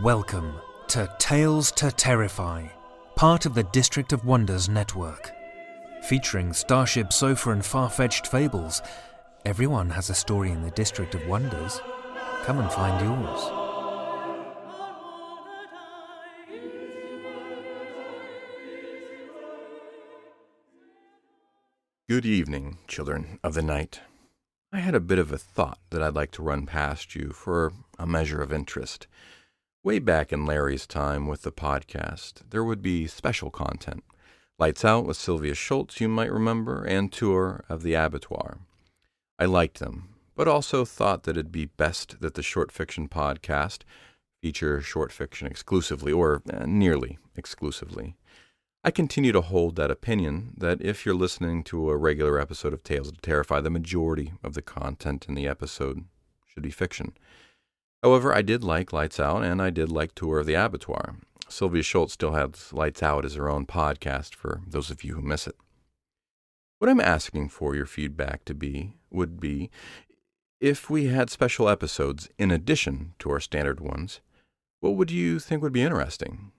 Welcome to Tales to Terrify, part of the District of Wonders network. Featuring Starship Sofa and far-fetched fables, everyone has a story in the District of Wonders. Come and find yours. Good evening, children of the night. I had a bit of a thought that I'd like to run past you for a measure of interest. Way back in Larry's time with the podcast, there would be special content. Lights Out with Sylvia Schultz, you might remember, and Tour of the Abattoir. I liked them, but also thought that it'd be best that the short fiction podcast feature short fiction exclusively, or nearly exclusively. I continue to hold that opinion that if you're listening to a regular episode of Tales to Terrify, the majority of the content in the episode should be fiction. However, I did like Lights Out, and I did like Tour of the Abattoir. Sylvia Schultz still has Lights Out as her own podcast for those of you who miss it. What I'm asking for your feedback would be, if we had special episodes in addition to our standard ones, what would you think would be interesting?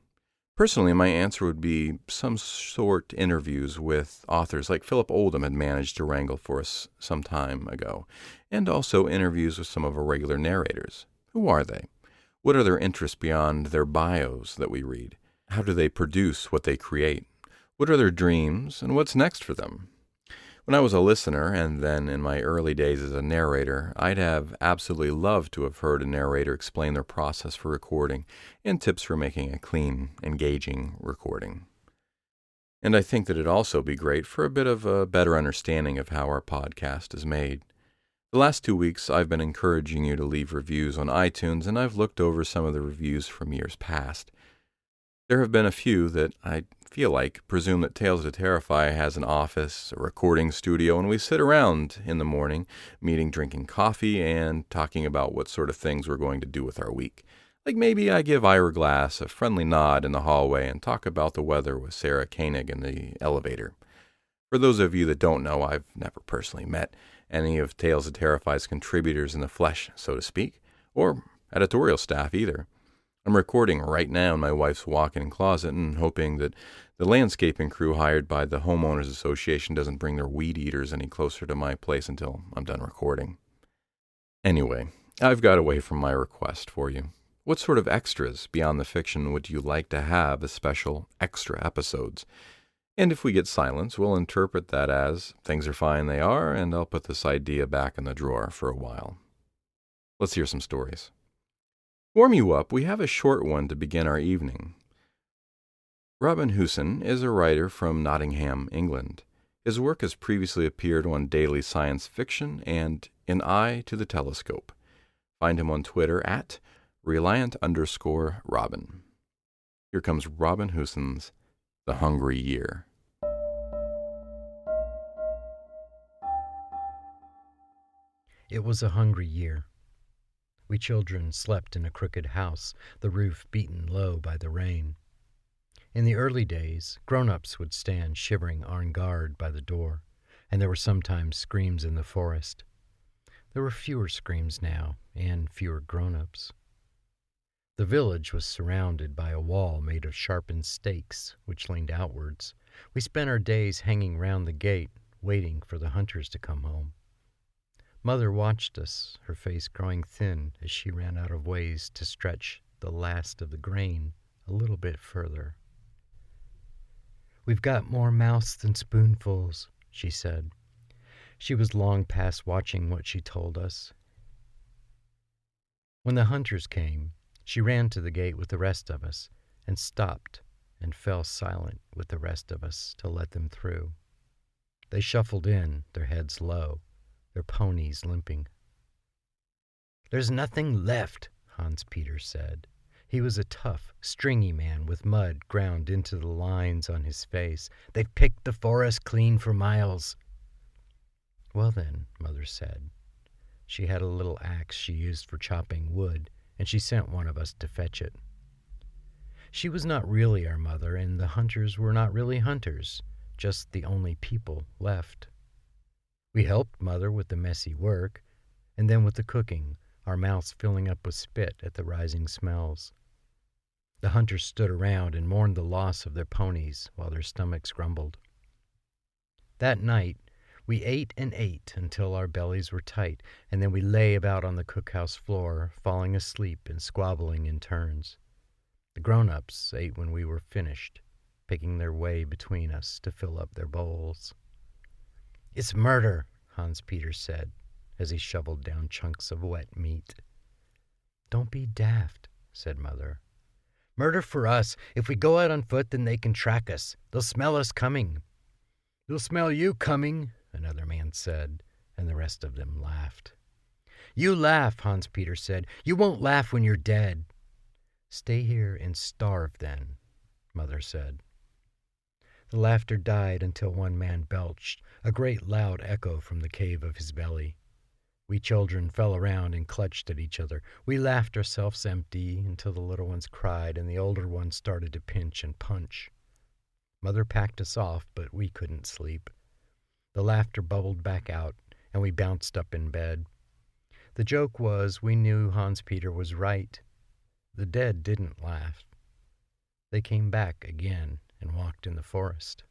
Personally, my answer would be some sort interviews with authors like Philip Oldham had managed to wrangle for us some time ago, and also interviews with some of our regular narrators. Who are they? What are their interests beyond their bios that we read? How do they produce what they create? What are their dreams, and what's next for them? When I was a listener, and then in my early days as a narrator, I'd have absolutely loved to have heard a narrator explain their process for recording and tips for making a clean, engaging recording. And I think that it'd also be great for a bit of a better understanding of how our podcast is made. The last 2 weeks, I've been encouraging you to leave reviews on iTunes, and I've looked over some of the reviews from years past. There have been a few that I feel like presume that Tales to Terrify has an office, a recording studio, and we sit around in the morning, meeting, drinking coffee, and talking about what sort of things we're going to do with our week. Like maybe I give Ira Glass a friendly nod in the hallway and talk about the weather with Sarah Koenig in the elevator. For those of you that don't know, I've never personally met any of Tales to Terrify's contributors in the flesh, so to speak, or editorial staff either. I'm recording right now in my wife's walk-in closet and hoping that the landscaping crew hired by the Homeowners Association doesn't bring their weed eaters any closer to my place until I'm done recording. Anyway, I've got away from my request for you. What sort of extras beyond the fiction would you like to have as special extra episodes? And if we get silence, we'll interpret that as things are fine, they are, and I'll put this idea back in the drawer for a while. Let's hear some stories. Warm you up, we have a short one to begin our evening. Robin Husen is a writer from Nottingham, England. His work has previously appeared on Daily Science Fiction and An Eye to the Telescope. Find him on Twitter at Reliant_Robin. Here comes Robin Husen's The Hungry Year. It was a hungry year. We children slept in a crooked house, the roof beaten low by the rain. In the early days, grown-ups would stand shivering en garde by the door, and there were sometimes screams in the forest. There were fewer screams now, and fewer grown-ups. The village was surrounded by a wall made of sharpened stakes, which leaned outwards. We spent our days hanging round the gate, waiting for the hunters to come home. Mother watched us, her face growing thin as she ran out of ways to stretch the last of the grain a little bit further. "We've got more mouths than spoonfuls," she said. She was long past watching what she told us. When the hunters came, she ran to the gate with the rest of us and stopped and fell silent with the rest of us to let them through. They shuffled in, their heads low, their ponies limping. "There's nothing left," Hans Peter said. He was a tough, stringy man with mud ground into the lines on his face. "They've picked the forest clean for miles." "Well then," Mother said. She had a little axe she used for chopping wood, and she sent one of us to fetch it. She was not really our mother, and the hunters were not really hunters, just the only people left. We helped Mother with the messy work, and then with the cooking, our mouths filling up with spit at the rising smells. The hunters stood around and mourned the loss of their ponies while their stomachs grumbled. That night, we ate and ate until our bellies were tight, and then we lay about on the cookhouse floor, falling asleep and squabbling in turns. The grown-ups ate when we were finished, picking their way between us to fill up their bowls. "It's murder," Hans Peter said, as he shoveled down chunks of wet meat. "Don't be daft," said Mother. "Murder for us. If we go out on foot, then they can track us. They'll smell us coming." "They'll smell you coming," another man said, and the rest of them laughed. "You laugh," Hans Peter said. "You won't laugh when you're dead." "Stay here and starve, then," Mother said. The laughter died until one man belched, a great loud echo from the cave of his belly. We children fell around and clutched at each other. We laughed ourselves empty until the little ones cried and the older ones started to pinch and punch. Mother packed us off, but we couldn't sleep. The laughter bubbled back out, and we bounced up in bed. The joke was we knew Hans Peter was right. The dead didn't laugh. They came back again and walked in the forest.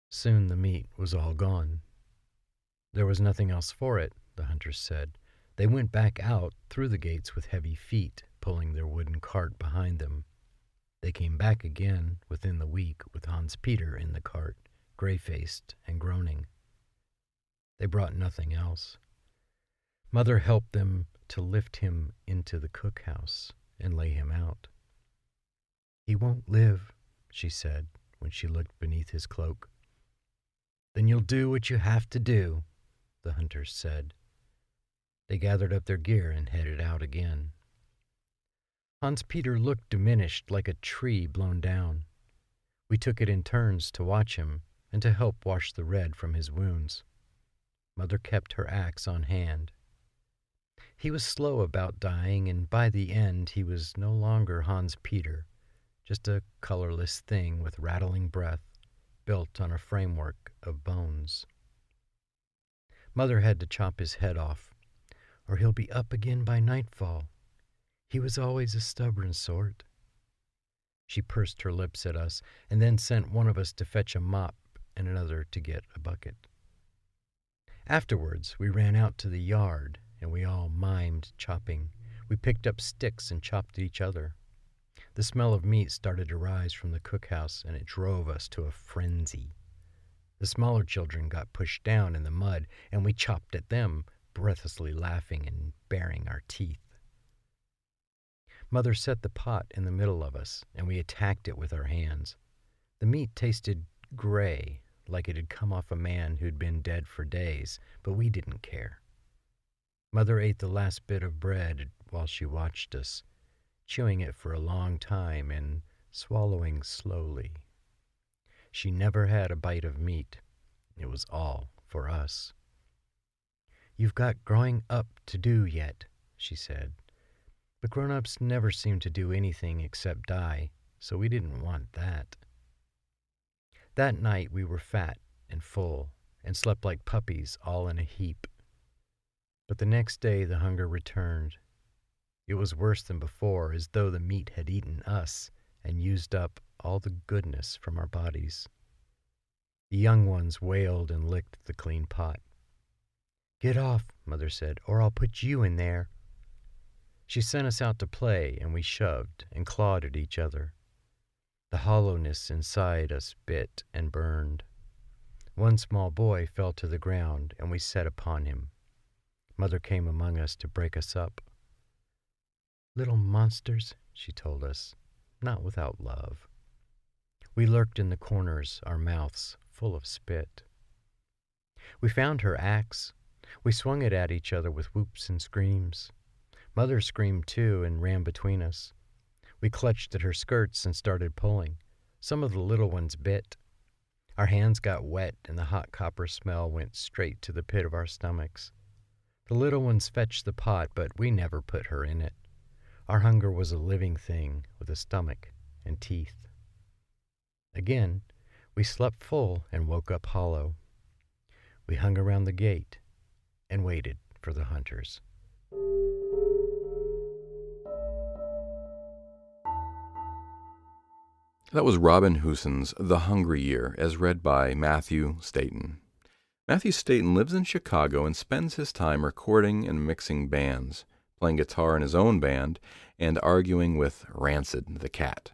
Soon the meat was all gone. There was nothing else for it, the hunters said. They went back out through the gates with heavy feet, pulling their wooden cart behind them. They came back again within the week with Hans Peter in the cart, gray-faced and groaning. They brought nothing else. Mother helped them to lift him into the cookhouse and lay him out. "He won't live," she said when she looked beneath his cloak. "Then you'll do what you have to do," the hunters said. They gathered up their gear and headed out again. Hans Peter looked diminished, like a tree blown down. We took it in turns to watch him and to help wash the red from his wounds. Mother kept her axe on hand. He was slow about dying, and by the end he was no longer Hans Peter, just a colorless thing with rattling breath, built on a framework of bones. Mother had to chop his head off, or he'll be up again by nightfall. He was always a stubborn sort. She pursed her lips at us, and then sent one of us to fetch a mop and another to get a bucket. Afterwards, we ran out to the yard, and we all mimed chopping. We picked up sticks and chopped at each other. The smell of meat started to rise from the cookhouse, and it drove us to a frenzy. The smaller children got pushed down in the mud, and we chopped at them, breathlessly laughing and baring our teeth. Mother set the pot in the middle of us, and we attacked it with our hands. The meat tasted gray, like it had come off a man who'd been dead for days, but we didn't care. Mother ate the last bit of bread while she watched us, chewing it for a long time and swallowing slowly. She never had a bite of meat. It was all for us. "You've got growing up to do yet," she said. But grown-ups never seem to do anything except die, so we didn't want that. That night we were fat and full and slept like puppies all in a heap. But the next day the hunger returned. It was worse than before, as though the meat had eaten us and used up all the goodness from our bodies. The young ones wailed and licked the clean pot. "Get off," Mother said, "or I'll put you in there." She sent us out to play, and we shoved and clawed at each other. The hollowness inside us bit and burned. One small boy fell to the ground, and we set upon him. Mother came among us to break us up. "Little monsters," she told us, not without love. We lurked in the corners, our mouths full of spit. We found her axe. We swung it at each other with whoops and screams. Mother screamed too and ran between us. We clutched at her skirts and started pulling. Some of the little ones bit. Our hands got wet, and the hot copper smell went straight to the pit of our stomachs. The little ones fetched the pot, but we never put her in it. Our hunger was a living thing with a stomach and teeth. Again, we slept full and woke up hollow. We hung around the gate and waited for the hunters. That was Robin Husen's The Hungry Year, as read by Matthew Staton. Matthew Staton lives in Chicago and spends his time recording and mixing bands, playing guitar in his own band, and arguing with Rancid the cat.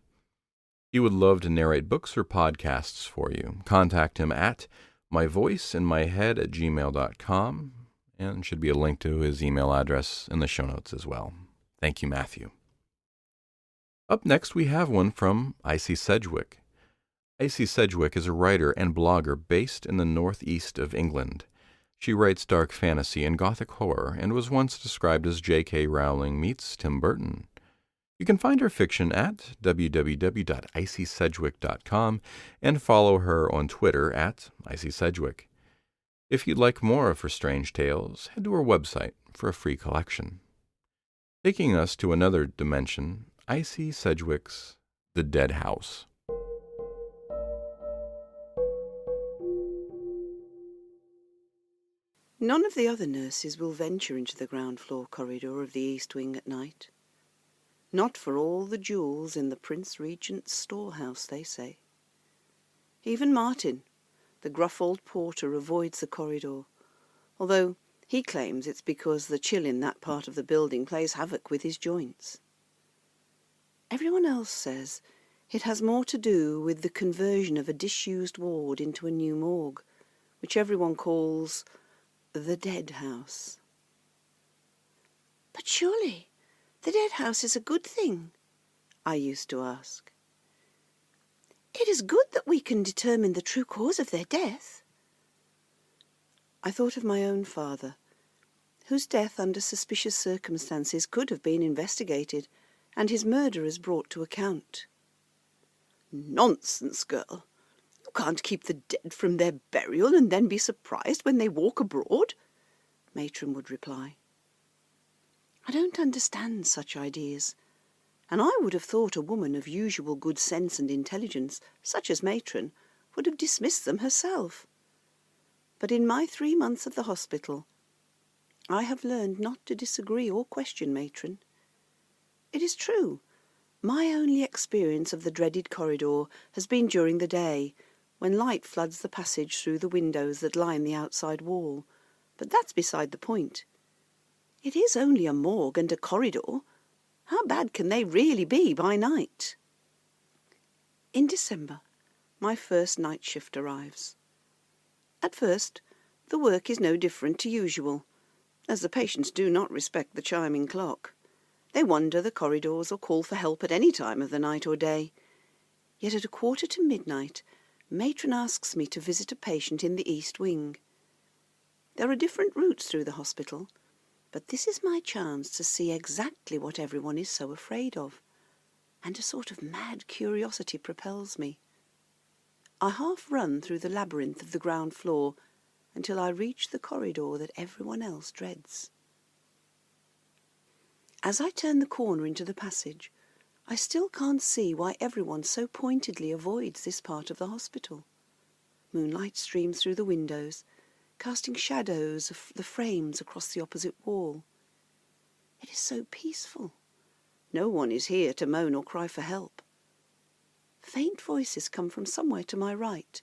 He would love to narrate books or podcasts for you. Contact him at myvoiceinmyhead@gmail.com, and should be a link to his email address in the show notes as well. Thank you, Matthew. Up next, we have one from Icy Sedgwick. Icy Sedgwick is a writer and blogger based in the northeast of England. She writes dark fantasy and gothic horror and was once described as J.K. Rowling meets Tim Burton. You can find her fiction at www.icysedgwick.com and follow her on Twitter at Icy Sedgwick. If you'd like more of her strange tales, head to her website for a free collection. Taking us to another dimension, Icy Sedgwick's The Dead House. None of the other nurses will venture into the ground floor corridor of the East Wing at night. Not for all the jewels in the Prince Regent's storehouse, they say. Even Martin, the gruff old porter, avoids the corridor, although he claims it's because the chill in that part of the building plays havoc with his joints. Everyone else says it has more to do with the conversion of a disused ward into a new morgue, which everyone calls the Dead House. But surely the Dead House is a good thing, I used to ask. It is good that we can determine the true cause of their death. I thought of my own father, whose death under suspicious circumstances could have been investigated and his murderers brought to account. Nonsense, girl. You can't keep the dead from their burial and then be surprised when they walk abroad, Matron would reply. I don't understand such ideas, and I would have thought a woman of usual good sense and intelligence, such as Matron, would have dismissed them herself. But in my 3 months at the hospital, I have learned not to disagree or question Matron. It is true, my only experience of the dreaded corridor has been during the day, when light floods the passage through the windows that line the outside wall, but that's beside the point. It is only a morgue and a corridor. How bad can they really be by night? In December, my first night shift arrives. At first, the work is no different to usual, as the patients do not respect the chiming clock. They wander the corridors or call for help at any time of the night or day. Yet at 1:45, Matron asks me to visit a patient in the East Wing. There are different routes through the hospital, but this is my chance to see exactly what everyone is so afraid of, and a sort of mad curiosity propels me. I half run through the labyrinth of the ground floor until I reach the corridor that everyone else dreads. As I turn the corner into the passage, I still can't see why everyone so pointedly avoids this part of the hospital. Moonlight streams through the windows, casting shadows of the frames across the opposite wall. It is so peaceful. No one is here to moan or cry for help. Faint voices come from somewhere to my right,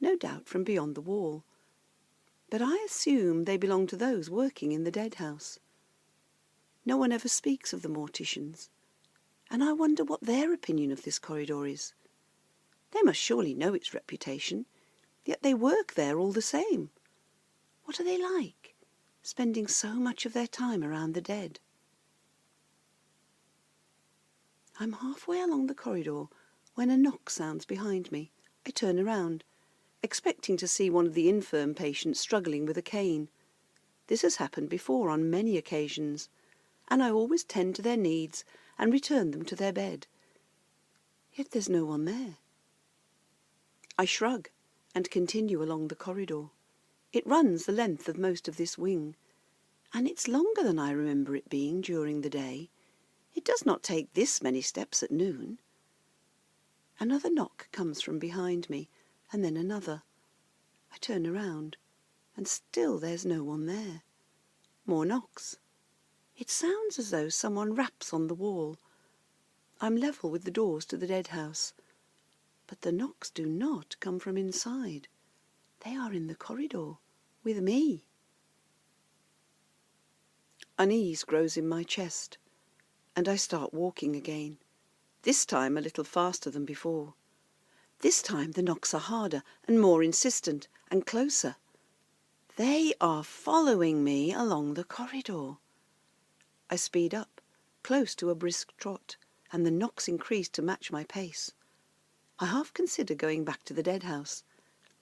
no doubt from beyond the wall, but I assume they belong to those working in the Dead House. No one ever speaks of the morticians, and I wonder what their opinion of this corridor is. They must surely know its reputation, yet they work there all the same. What are they like, spending so much of their time around the dead? I'm halfway along the corridor when a knock sounds behind me. I turn around, expecting to see one of the infirm patients struggling with a cane. This has happened before on many occasions, and I always tend to their needs and return them to their bed. Yet there's no one there. I shrug and continue along the corridor. It runs the length of most of this wing, and it's longer than I remember it being during the day. It does not take this many steps at noon. Another knock comes from behind me, and then another. I turn around, and still there's no one there. More knocks. It sounds as though someone raps on the wall. I'm level with the doors to the Dead House. But the knocks do not come from inside. They are in the corridor, with me. Unease grows in my chest, and I start walking again, this time a little faster than before. This time the knocks are harder and more insistent and closer. They are following me along the corridor. I speed up, close to a brisk trot, and the knocks increase to match my pace. I half consider going back to the dead house,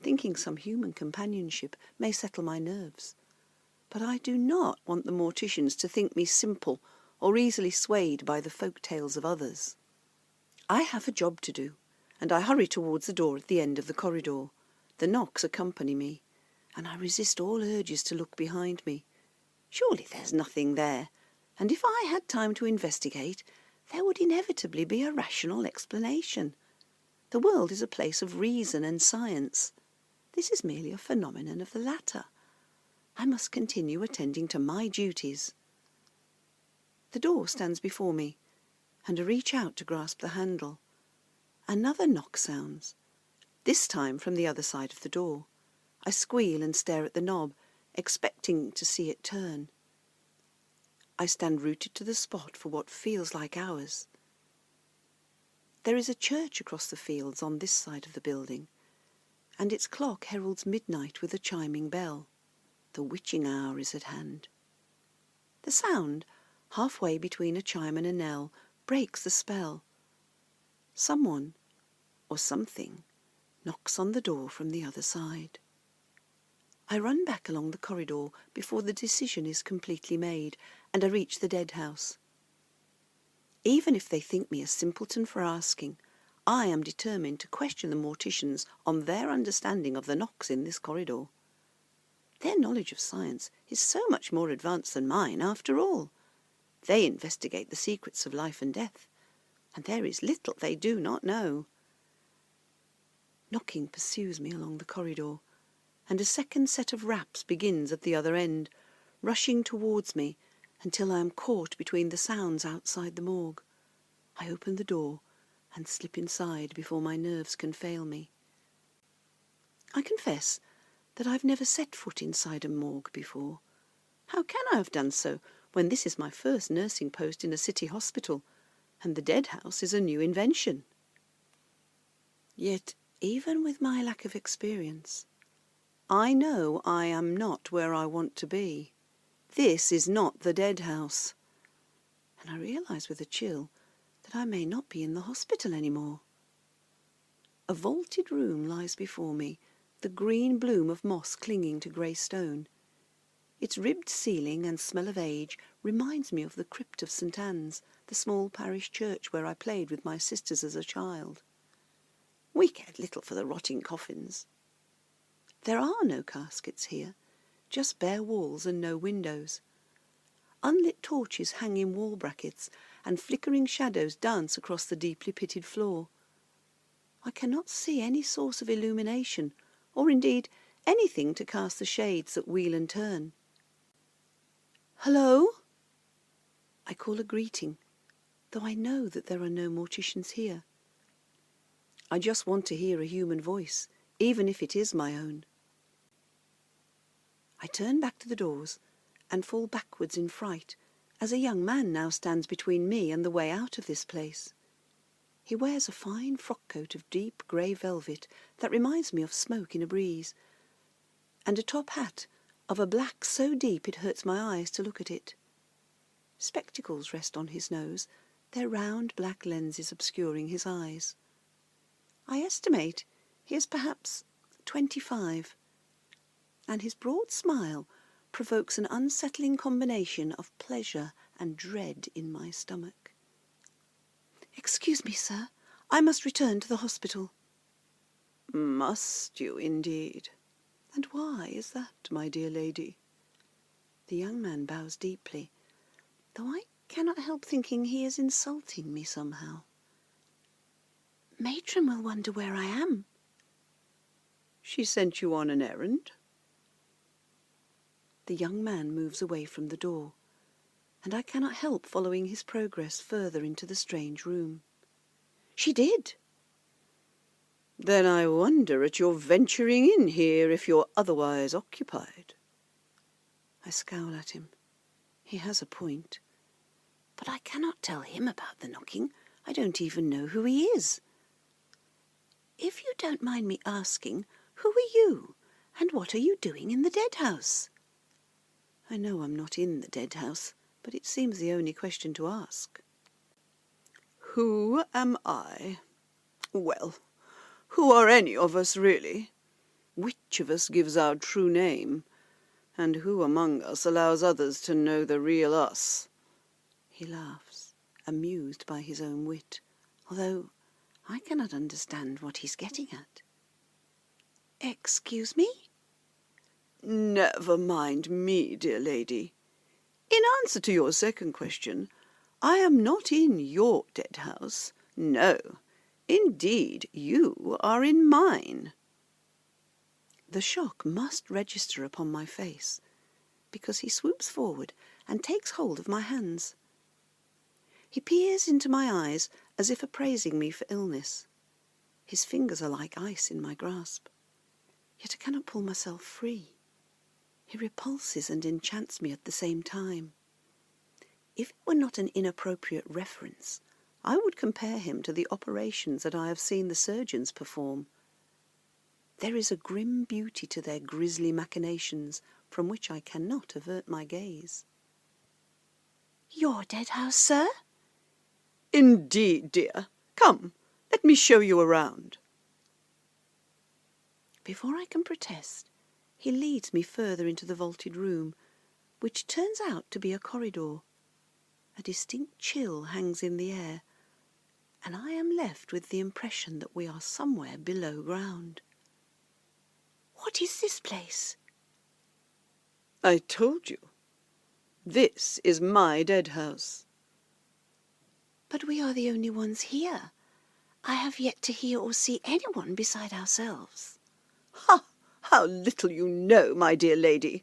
thinking some human companionship may settle my nerves. But I do not want the morticians to think me simple or easily swayed by the folk tales of others. I have a job to do, and I hurry towards the door at the end of the corridor. The knocks accompany me, and I resist all urges to look behind me. Surely there's nothing there, and if I had time to investigate, there would inevitably be a rational explanation. The world is a place of reason and science. This is merely a phenomenon of the latter. I must continue attending to my duties. The door stands before me, and I reach out to grasp the handle. Another knock sounds, this time from the other side of the door. I squeal and stare at the knob, expecting to see it turn. I stand rooted to the spot for what feels like hours. There is a church across the fields on this side of the building, and its clock heralds midnight with a chiming bell. The witching hour is at hand. The sound, halfway between a chime and a knell, breaks the spell. Someone, or something, knocks on the door from the other side. I run back along the corridor before the decision is completely made, and I reach the dead house. Even if they think me a simpleton for asking, I am determined to question the morticians on their understanding of the knocks in this corridor. Their knowledge of science is so much more advanced than mine, after all. They investigate the secrets of life and death, and there is little they do not know. Knocking pursues me along the corridor, and a second set of raps begins at the other end, rushing towards me until I am caught between the sounds outside the morgue. I open the door and slip inside before my nerves can fail me. I confess that I've never set foot inside a morgue before. How can I have done so when this is my first nursing post in a city hospital, and the dead house is a new invention? Yet, even with my lack of experience, I know I am not where I want to be. This is not the dead house. And I realise with a chill that I may not be in the hospital anymore. A vaulted room lies before me, the green bloom of moss clinging to grey stone. Its ribbed ceiling and smell of age reminds me of the crypt of St. Anne's, the small parish church where I played with my sisters as a child. We cared little for the rotting coffins. There are no caskets here, just bare walls and no windows. Unlit torches hang in wall brackets, and flickering shadows dance across the deeply pitted floor. I cannot see any source of illumination, or indeed anything to cast the shades that wheel and turn. "Hello?" I call a greeting, though I know that there are no morticians here. I just want to hear a human voice, even if it is my own. I turn back to the doors and fall backwards in fright as a young man now stands between me and the way out of this place. He wears a fine frock coat of deep grey velvet that reminds me of smoke in a breeze, and a top hat of a black so deep it hurts my eyes to look at it. Spectacles rest on his nose, their round black lenses obscuring his eyes. I estimate he is perhaps 25, and his broad smile provokes an unsettling combination of pleasure and dread in my stomach. "Excuse me, sir. I must return to the hospital." "Must you, indeed? And why is that, my dear lady?" The young man bows deeply, though I cannot help thinking he is insulting me somehow. "Matron will wonder where I am." "She sent you on an errand?" The young man moves away from the door, and I cannot help following his progress further into the strange room. "She did." Then I wonder at your venturing in here if you're otherwise occupied. I scowl at him. He has a point. But I cannot tell him about the knocking. I don't even know who he is. If you don't mind me asking, who are you, and what are you doing in the dead house? I know I'm not in the dead house, but it seems the only question to ask. Who am I? Well, who are any of us, really? Which of us gives our true name? And who among us allows others to know the real us? He laughs, amused by his own wit, although I cannot understand what he's getting at. Excuse me? Never mind me, dear lady. In answer to your second question, I am not in your dead house. No, indeed, you are in mine. The shock must register upon my face, because he swoops forward and takes hold of my hands. He peers into my eyes as if appraising me for illness. His fingers are like ice in my grasp. Yet I cannot pull myself free. He repulses and enchants me at the same time. If it were not an inappropriate reference, I would compare him to the operations that I have seen the surgeons perform. There is a grim beauty to their grisly machinations from which I cannot avert my gaze. Your dead house, sir? Indeed, dear. Come, let me show you around. Before I can protest, he leads me further into the vaulted room, which turns out to be a corridor. A distinct chill hangs in the air, and I am left with the impression that we are somewhere below ground. What is this place? I told you. This is my dead house. But we are the only ones here. I have yet to hear or see anyone beside ourselves. Ha! How little you know, my dear lady.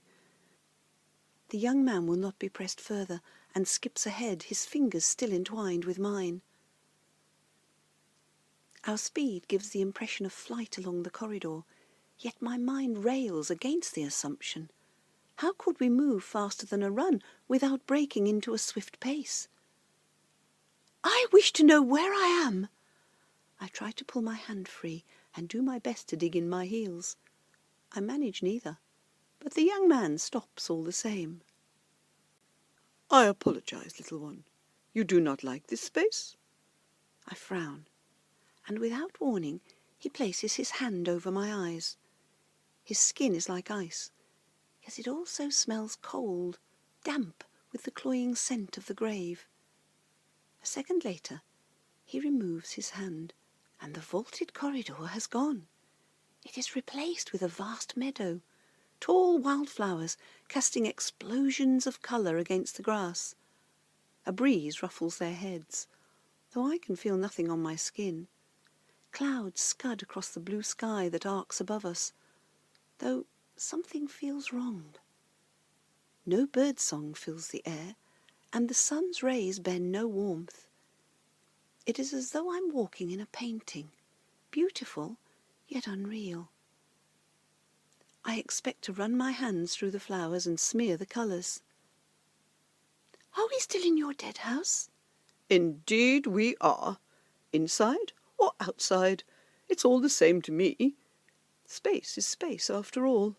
The young man will not be pressed further, and skips ahead, his fingers still entwined with mine. Our speed gives the impression of flight along the corridor, yet my mind rails against the assumption. How could we move faster than a run without breaking into a swift pace? I wish to know where I am. I try to pull my hand free and do my best to dig in my heels. I manage neither, but the young man stops all the same. I apologize, little one. You do not like this space? I frown, and without warning he places his hand over my eyes. His skin is like ice, yet it also smells cold, damp with the cloying scent of the grave. A second later he removes his hand, and the vaulted corridor has gone. It is replaced with a vast meadow, tall wildflowers casting explosions of colour against the grass. A breeze ruffles their heads, though I can feel nothing on my skin. Clouds scud across the blue sky that arcs above us, though something feels wrong. No birdsong fills the air, and the sun's rays bear no warmth. It is as though I'm walking in a painting, beautiful yet unreal. I expect to run my hands through the flowers and smear the colours. Are we still in your dead house? Indeed we are. Inside or outside, it's all the same to me. Space is space after all.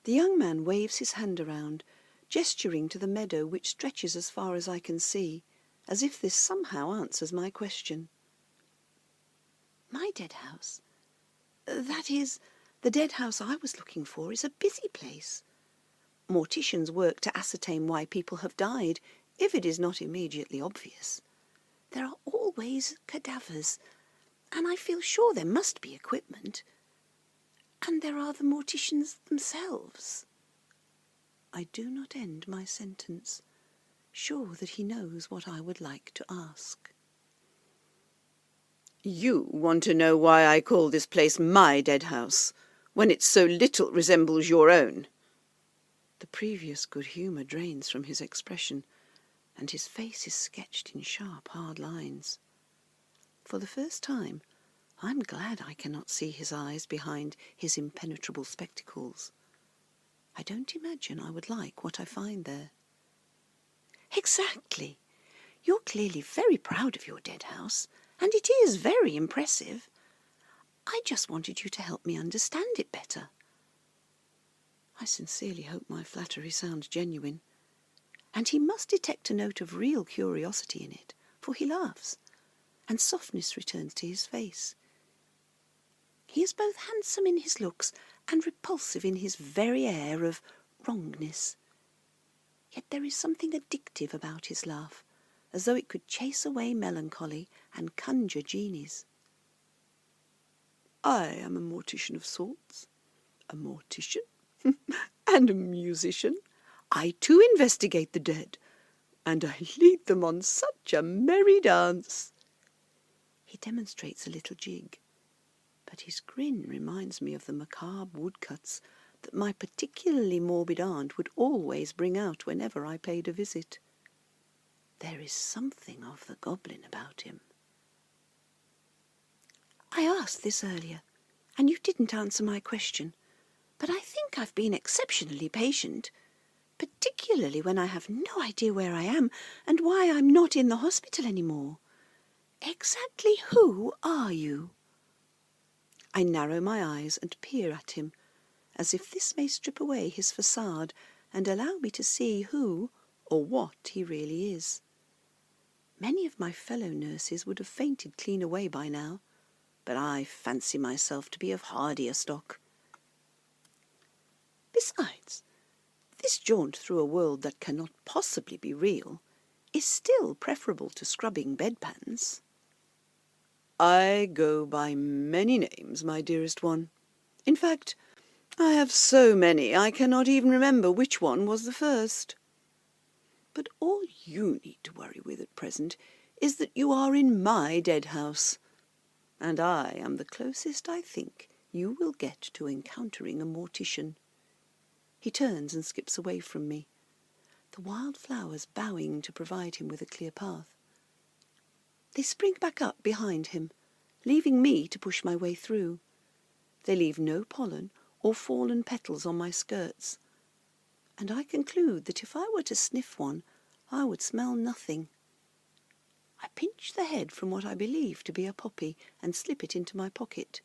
The young man waves his hand around, gesturing to the meadow which stretches as far as I can see, as if this somehow answers my question. My dead house? That is, the dead house I was looking for is a busy place. Morticians work to ascertain why people have died, if it is not immediately obvious. There are always cadavers, and I feel sure there must be equipment. And there are the morticians themselves. I do not end my sentence, sure that he knows what I would like to ask. You want to know why I call this place my dead house, when it so little resembles your own? The previous good humour drains from his expression, and his face is sketched in sharp, hard lines. For the first time, I'm glad I cannot see his eyes behind his impenetrable spectacles. I don't imagine I would like what I find there. Exactly. You're clearly very proud of your dead house, and it is very impressive. I just wanted you to help me understand it better. I sincerely hope my flattery sounds genuine, and he must detect a note of real curiosity in it, for he laughs, and softness returns to his face. He is both handsome in his looks and repulsive in his very air of wrongness. Yet there is something addictive about his laugh, as though it could chase away melancholy and conjure genies. I am a mortician of sorts, a mortician, and a musician. I too investigate the dead, and I lead them on such a merry dance. He demonstrates a little jig, but his grin reminds me of the macabre woodcuts that my particularly morbid aunt would always bring out whenever I paid a visit. There is something of the goblin about him. I asked this earlier, and you didn't answer my question, but I think I've been exceptionally patient, particularly when I have no idea where I am and why I'm not in the hospital anymore. Exactly who are you? I narrow my eyes and peer at him, as if this may strip away his facade and allow me to see who or what he really is. Many of my fellow nurses would have fainted clean away by now, but I fancy myself to be of hardier stock. Besides, this jaunt through a world that cannot possibly be real is still preferable to scrubbing bedpans. I go by many names, my dearest one. In fact, I have so many I cannot even remember which one was the first. But all you need to worry with at present is that you are in my dead house, and I am the closest I think you will get to encountering a mortician. He turns and skips away from me, the wild flowers bowing to provide him with a clear path. They spring back up behind him, leaving me to push my way through. They leave no pollen or fallen petals on my skirts, and I conclude that if I were to sniff one, I would smell nothing. I pinch the head from what I believe to be a poppy and slip it into my pocket,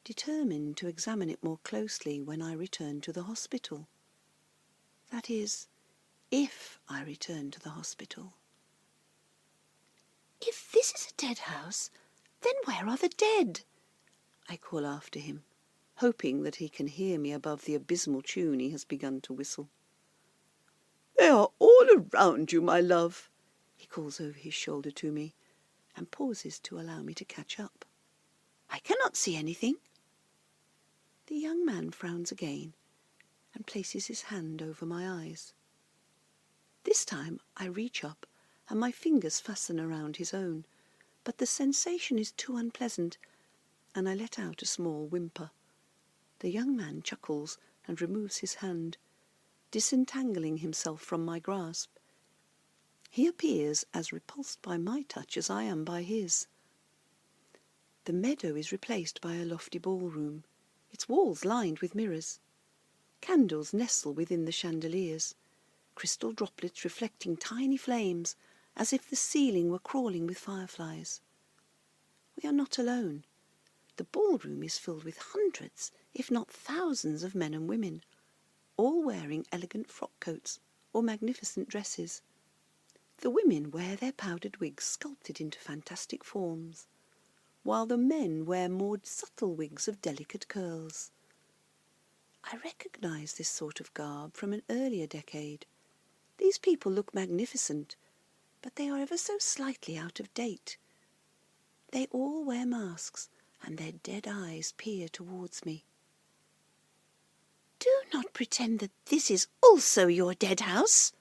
determined to examine it more closely when I return to the hospital. That is, if I return to the hospital. If this is a dead house, then where are the dead? I call after him, hoping that he can hear me above the abysmal tune he has begun to whistle. They are all around you, my love, he calls over his shoulder to me, and pauses to allow me to catch up. I cannot see anything. The young man frowns again and places his hand over my eyes. This time I reach up and my fingers fasten around his own, but the sensation is too unpleasant, and I let out a small whimper. The young man chuckles and removes his hand, disentangling himself from my grasp. He appears as repulsed by my touch as I am by his. The meadow is replaced by a lofty ballroom, its walls lined with mirrors. Candles nestle within the chandeliers, crystal droplets reflecting tiny flames, as if the ceiling were crawling with fireflies. We are not alone. The ballroom is filled with hundreds, if not thousands, of men and women, all wearing elegant frock coats or magnificent dresses. The women wear their powdered wigs sculpted into fantastic forms, while the men wear more subtle wigs of delicate curls. I recognize this sort of garb from an earlier decade. These people look magnificent, but they are ever so slightly out of date. They all wear masks, and their dead eyes peer towards me. Do not pretend that this is also your dead house.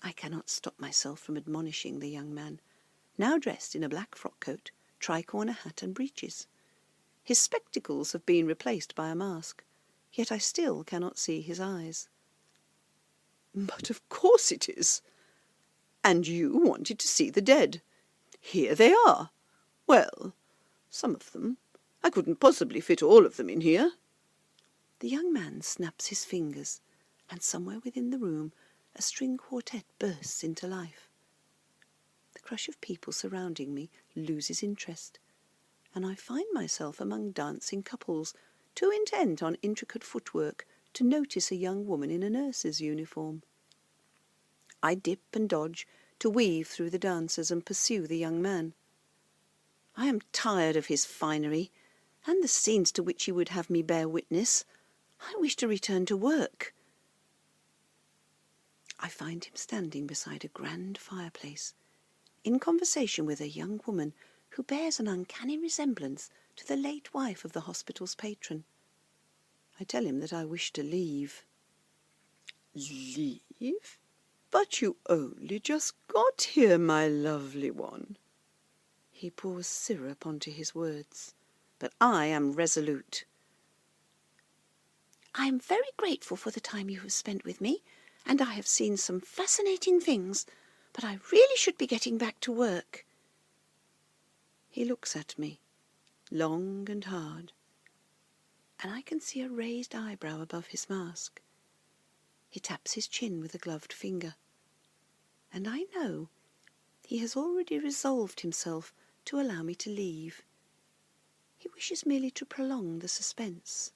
I cannot stop myself from admonishing the young man, now dressed in a black frock coat, tricorner hat and breeches. His spectacles have been replaced by a mask, yet I still cannot see his eyes. But of course it is. And you wanted to see the dead. Here they are. Well, Some of them. I couldn't possibly fit all of them in here." The young man snaps his fingers, and somewhere within the room a string quartet bursts into life. The crush of people surrounding me loses interest, and I find myself among dancing couples, too intent on intricate footwork to notice a young woman in a nurse's uniform. I dip and dodge to weave through the dancers and pursue the young man. I am tired of his finery, and the scenes to which he would have me bear witness. I wish to return to work. I find him standing beside a grand fireplace, in conversation with a young woman who bears an uncanny resemblance to the late wife of the hospital's patron. I tell him that I wish to leave. "Leave? But you only just got here, my lovely one." He pours syrup onto his words, but I am resolute. "I am very grateful for the time you have spent with me, and I have seen some fascinating things, but I really should be getting back to work." He looks at me, long and hard, and I can see a raised eyebrow above his mask. He taps his chin with a gloved finger, and I know he has already resolved himself to allow me to leave. He wishes merely to prolong the suspense.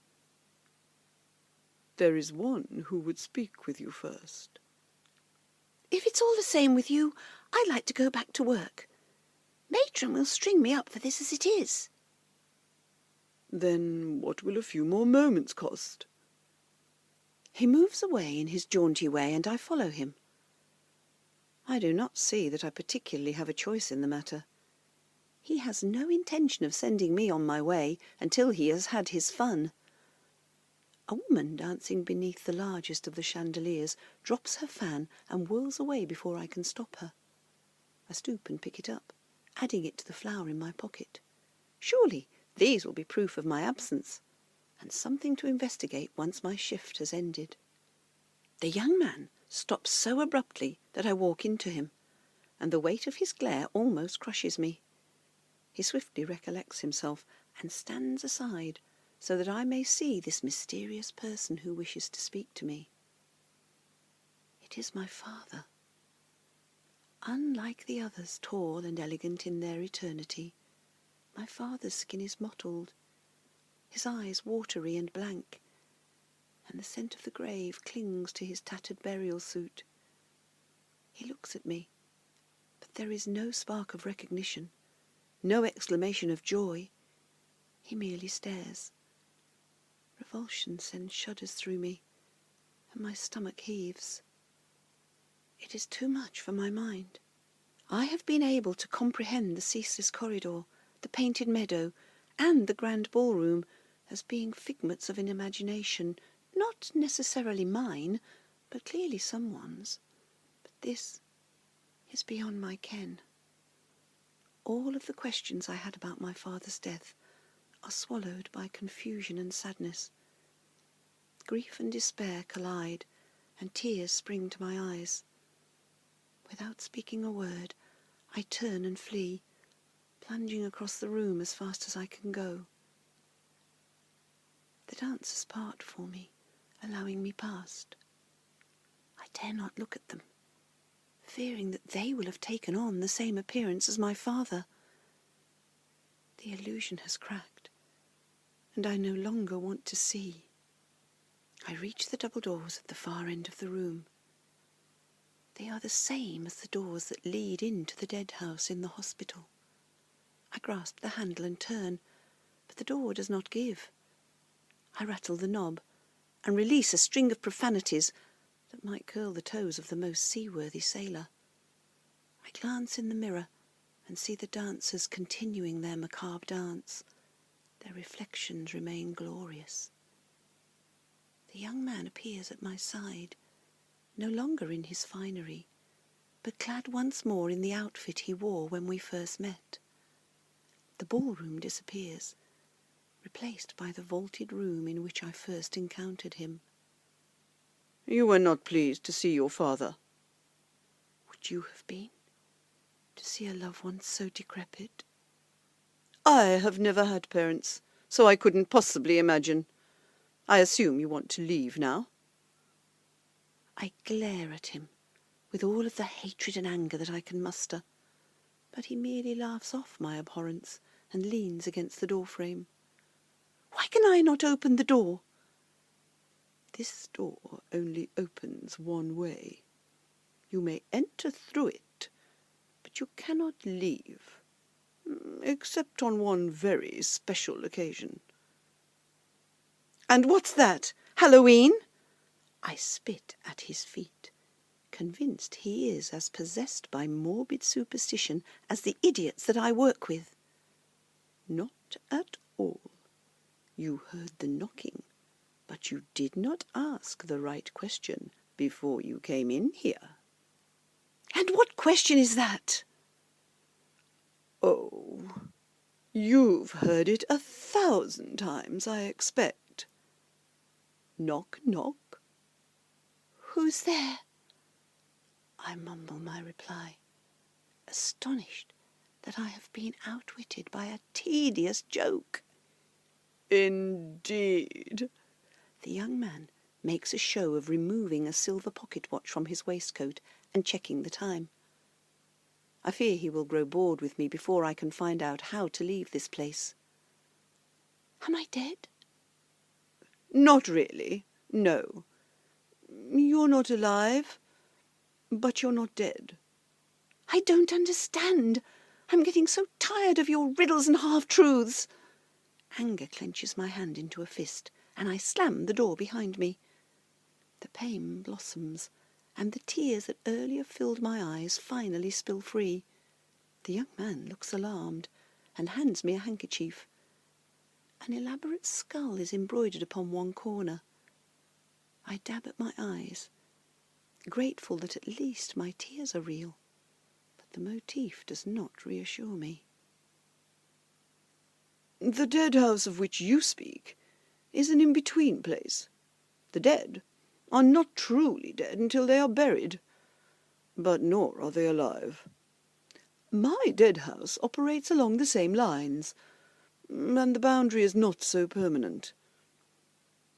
"There is one who would speak with you first." "If it's all the same with you, I'd like to go back to work. Matron will string me up for this as it is." "Then what will a few more moments cost?" He moves away in his jaunty way, and I follow him. I do not see that I particularly have a choice in the matter. He has no intention of sending me on my way until he has had his fun. A woman dancing beneath the largest of the chandeliers drops her fan and whirls away before I can stop her. I stoop and pick it up, adding it to the flower in my pocket. Surely these will be proof of my absence, and something to investigate once my shift has ended. The young man stops so abruptly that I walk into him, and the weight of his glare almost crushes me. He swiftly recollects himself and stands aside so that I may see this mysterious person who wishes to speak to me. It is my father. Unlike the others, tall and elegant in their eternity, my father's skin is mottled, his eyes watery and blank, and the scent of the grave clings to his tattered burial suit. He looks at me, but there is no spark of recognition, no exclamation of joy. He merely stares. Revulsion sends shudders through me, and my stomach heaves. It is too much for my mind. I have been able to comprehend the ceaseless corridor, the painted meadow, and the grand ballroom as being figments of an imagination, not necessarily mine, but clearly someone's. But this is beyond my ken. All of the questions I had about my father's death are swallowed by confusion and sadness. Grief and despair collide, and tears spring to my eyes. Without speaking a word, I turn and flee, plunging across the room as fast as I can go. The dancers part for me, allowing me past. I dare not look at them, fearing that they will have taken on the same appearance as my father. The illusion has cracked, and I no longer want to see. I reach the double doors at the far end of the room. They are the same as the doors that lead into the dead house in the hospital. I grasp the handle and turn, but the door does not give. I rattle the knob and release a string of profanities that might curl the toes of the most seaworthy sailor. I glance in the mirror and see the dancers continuing their macabre dance. Their reflections remain glorious. The young man appears at my side, no longer in his finery, but clad once more in the outfit he wore when we first met. The ballroom disappears, replaced by the vaulted room in which I first encountered him. "You were not pleased to see your father?" "Would you have been, to see a loved one so decrepit?" I have never had parents, so I couldn't possibly imagine. I assume you want to leave now?" I glare at him with all of the hatred and anger that I can muster, but he merely laughs off my abhorrence and leans against the doorframe. "Why can I not open the door?" "This door only opens one way. You may enter through it, but you cannot leave, except on one very special occasion." "And what's that? Halloween?" I spit at his feet, convinced he is as possessed by morbid superstition as the idiots that I work with. "Not at all. You heard the knocking, but you did not ask the right question before you came in here." "And what question is that?" "Oh, you've heard it 1,000 times, I expect. Knock, knock." "Who's there?" I mumble my reply, astonished that I have been outwitted by a tedious joke. "Indeed." The young man makes a show of removing a silver pocket watch from his waistcoat and checking the time. I fear he will grow bored with me before I can find out how to leave this place. "Am I dead?" "Not really, no. You're not alive, but you're not dead." "I don't understand. I'm getting so tired of your riddles and half-truths." Anger clenches my hand into a fist, and I slam the door behind me. The pain blossoms, and the tears that earlier filled my eyes finally spill free. The young man looks alarmed and hands me a handkerchief. An elaborate skull is embroidered upon one corner. I dab at my eyes, grateful that at least my tears are real, but the motif does not reassure me. "The dead house of which you speak is an in-between place. The dead are not truly dead until they are buried, but nor are they alive. My dead house operates along the same lines, and the boundary is not so permanent.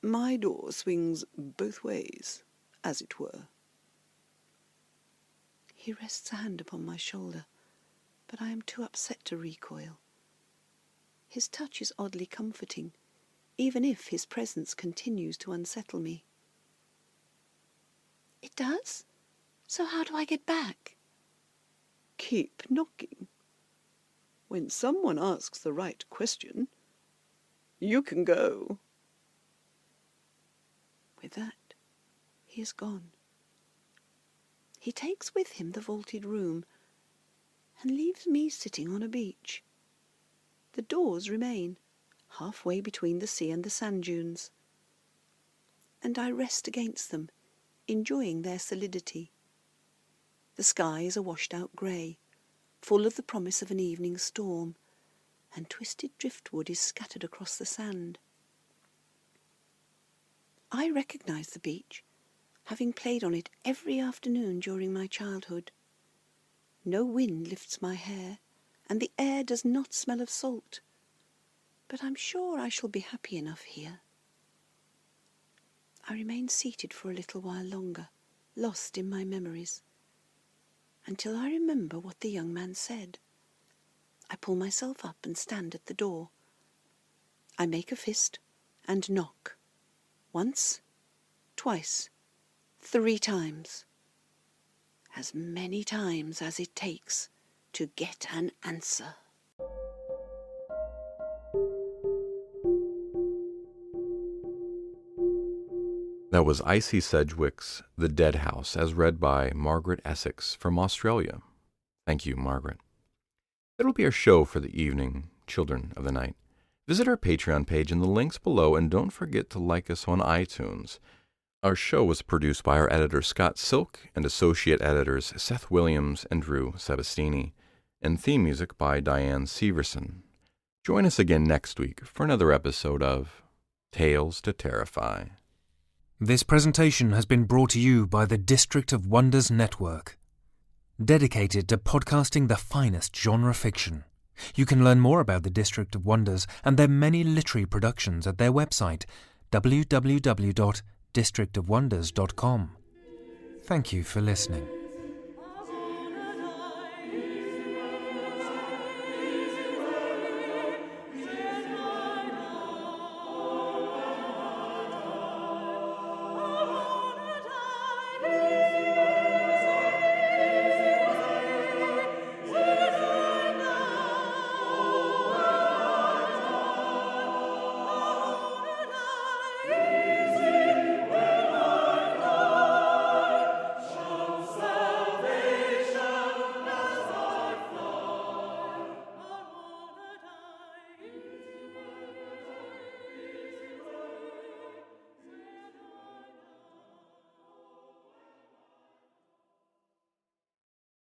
My door swings both ways, as it were." He rests a hand upon my shoulder, but I am too upset to recoil. His touch is oddly comforting, even if his presence continues to unsettle me. "It does? So how do I get back?" "Keep knocking. When someone asks the right question, you can go." With that, he is gone. He takes with him the vaulted room and leaves me sitting on a beach. The doors remain, halfway between the sea and the sand dunes, and I rest against them, enjoying their solidity. The sky is a washed-out grey, full of the promise of an evening storm, and twisted driftwood is scattered across the sand. I recognise the beach, having played on it every afternoon during my childhood. No wind lifts my hair, and the air does not smell of salt, but I'm sure I shall be happy enough here. I remain seated for a little while longer, lost in my memories, until I remember what the young man said. I pull myself up and stand at the door. I make a fist and knock. Once, twice, 3 times. As many times as it takes to get an answer. That was Icy Sedgwick's The Dead House, as read by Margaret Essex from Australia. Thank you, Margaret. That'll be our show for the evening, Children of the Night. Visit our Patreon page in the links below, and don't forget to like us on iTunes. Our show was produced by our editor Scott Silk and associate editors Seth Williams and Drew Sebastini, and theme music by Diane Severson. Join us again next week for another episode of Tales to Terrify. This presentation has been brought to you by the District of Wonders Network, dedicated to podcasting the finest genre fiction. You can learn more about the District of Wonders and their many literary productions at their website, www.districtofwonders.com. Thank you for listening.